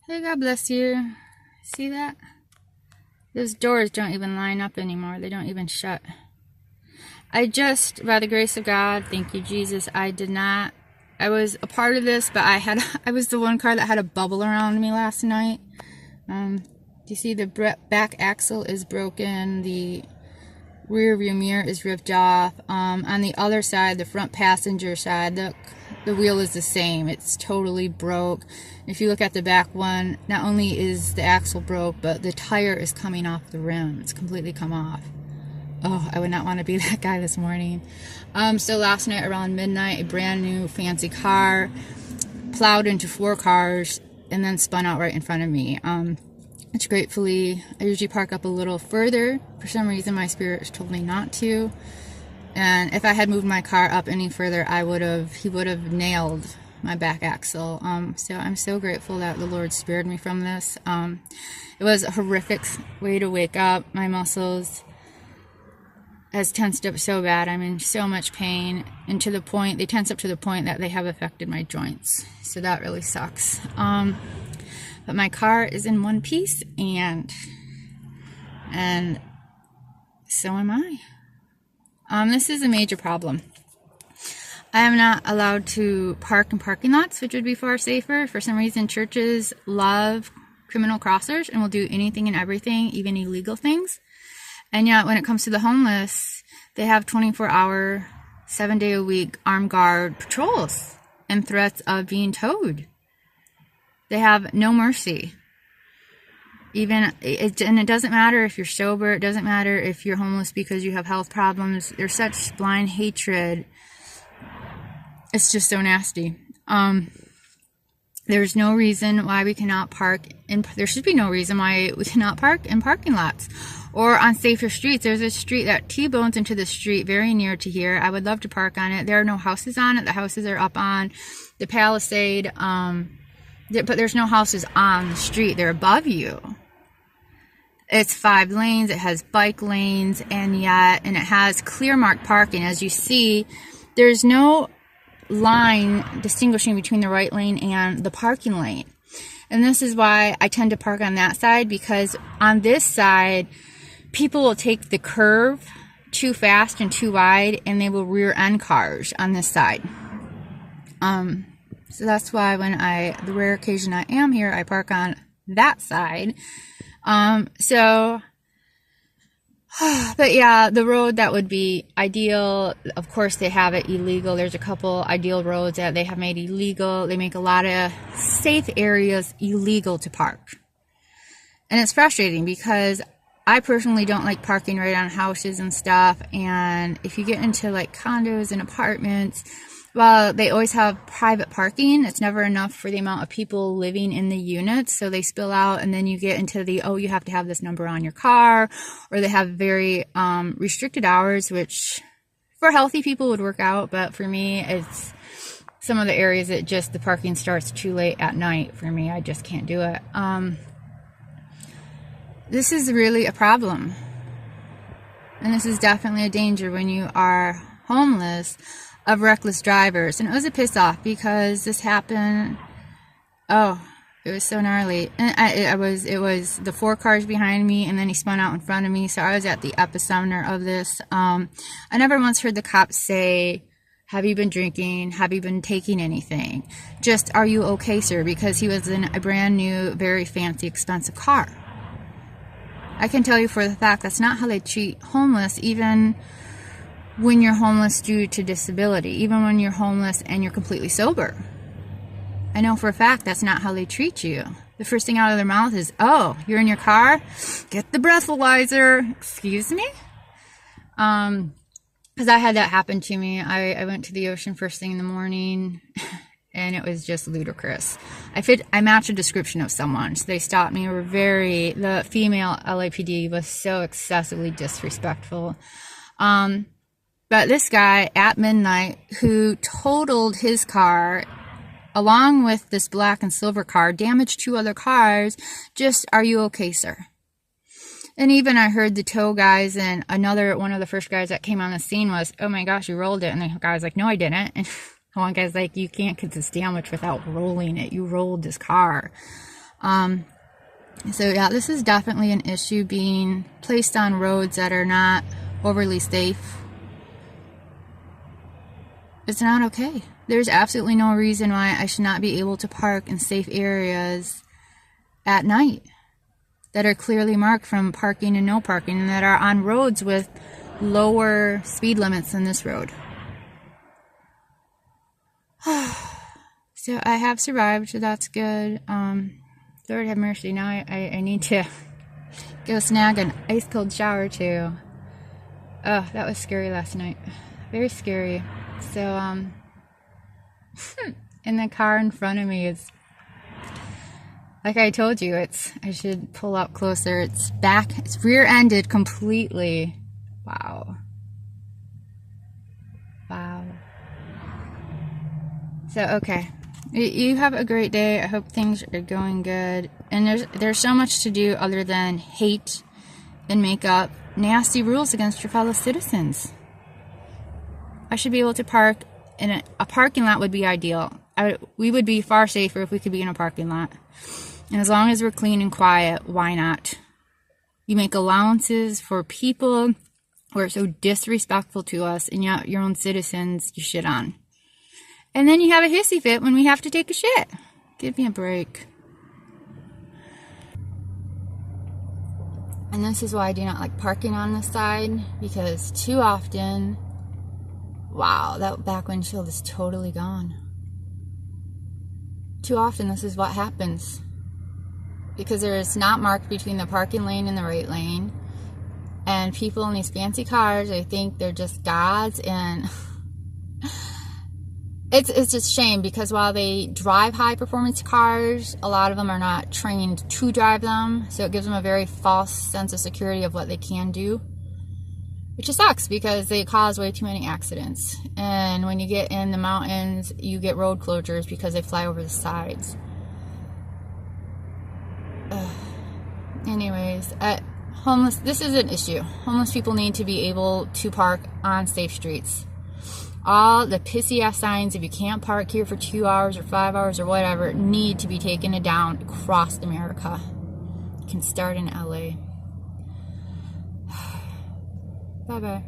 Hey, God bless you. See that? Those doors don't even line up anymore. They don't even shut. I just, by the grace of God, thank you, Jesus, I was a part of this, but I was the one car that had a bubble around me last night. Do you see the back axle is broken? The rear view mirror is ripped off. On the other side, the front passenger side, the wheel is the same. It's totally broke. If you look at the back one, not only is the axle broke, but the tire is coming off the rim. It's completely come off. Oh, I would not want to be that guy this morning. So last night around midnight, a brand new fancy car plowed into 4 cars and then spun out right in front of me. Which gratefully, I usually park up a little further. For some reason, my spirit told me not to. And if I had moved my car up any further, he would have nailed my back axle. So I'm so grateful that the Lord spared me from this. It was a horrific way to wake up. My muscles has tensed up so bad. I'm in so much pain, and they tense up to the point that they have affected my joints. So that really sucks. But my car is in one piece, and so am I. This is a major problem. I am not allowed to park in parking lots, which would be far safer. For some reason, churches love criminal crossers and will do anything and everything, even illegal things. And yet, when it comes to the homeless, they have 24-hour, 7-day-a-week armed guard patrols and threats of being towed. They have no mercy. And it doesn't matter if you're sober. It doesn't matter if you're homeless because you have health problems. There's such blind hatred. It's just so nasty. There's no reason why we cannot park there should be no reason why we cannot park in parking lots or on safer streets. There's a street that T-bones into the street very near to here. I would love to park on it. There are no houses on it. The houses are up on the Palisade, but there's no houses on the street. They're above you. It's 5 lanes. It has bike lanes, and it has clear marked parking. As you see, there's no line distinguishing between the right lane and the parking lane. And this is why I tend to park on that side, because on this side, people will take the curve too fast and too wide, and they will rear end cars on this side. So that's why the rare occasion I am here, I park on that side. But yeah, the road that would be ideal, of course they have it illegal. There's a couple ideal roads that they have made illegal. They make a lot of safe areas illegal to park. And it's frustrating because I personally don't like parking right on houses and stuff. And if you get into like condos and apartments, well, they always have private parking. It's never enough for the amount of people living in the units. So they spill out, and then you get into you have to have this number on your car, or they have very restricted hours, which for healthy people would work out. But for me, it's some of the areas that the parking starts too late at night for me. I just can't do it. This is really a problem. And this is definitely a danger when you are homeless, of reckless drivers. And it was a piss off because this happened. Oh, it was so gnarly. And it was the 4 cars behind me, and then he spun out in front of me. So I was at the epicenter of this. I never once heard the cops say, "Have you been drinking? Have you been taking anything? Just, are you okay, sir?" Because he was in a brand new, very fancy, expensive car. I can tell you for the fact that's not how they treat homeless, even when you're homeless due to disability, even when you're homeless and you're completely sober. I know for a fact that's not how they treat you. The first thing out of their mouth is, "Oh, you're in your car? Get the breathalyzer." Excuse me? Because I had that happen to me. I went to the ocean first thing in the morning, and it was just ludicrous. I matched a description of someone, so they stopped me. The female LAPD was so excessively disrespectful. But this guy at midnight who totaled his car along with this black and silver car, damaged 2 other cars, just, "Are you okay, sir?" And even I heard the tow guys, and one of the first guys that came on the scene was, "Oh my gosh, you rolled it." And the guy was like, "No, I didn't." And one guy's like, "You can't get this damage without rolling it. You rolled this car." So yeah, this is definitely an issue, being placed on roads that are not overly safe. It's not okay. There's absolutely no reason why I should not be able to park in safe areas at night that are clearly marked from parking and no parking, and that are on roads with lower speed limits than this road. So I have survived, so that's good. Lord have mercy. Now I need to go snag an ice cold shower too. Oh, that was scary last night. Very scary. So, in the car in front of me is, like I told you, I should pull up closer. It's rear-ended completely. Wow. Wow. So, okay. You have a great day. I hope things are going good. And there's so much to do other than hate and make up nasty rules against your fellow citizens. I should be able to park in a parking lot would be ideal. We would be far safer if we could be in a parking lot. And as long as we're clean and quiet, why not? You make allowances for people who are so disrespectful to us, and yet your own citizens you shit on. And then you have a hissy fit when we have to take a shit. Give me a break. And this is why I do not like parking on the side, because too often, wow, that back windshield is totally gone. Too often this is what happens. Because there is not marked between the parking lane and the right lane. And people in these fancy cars, they think they're just gods, and it's just a shame, because while they drive high performance cars, a lot of them are not trained to drive them, so it gives them a very false sense of security of what they can do, which just sucks because they cause way too many accidents. And when you get in the mountains, you get road closures because they fly over the sides. Anyways, this is an issue. Homeless people need to be able to park on safe streets. All the pissy ass signs, if you can't park here for 2 hours or 5 hours or whatever, need to be taken down across America. You can start in LA. Bye bye.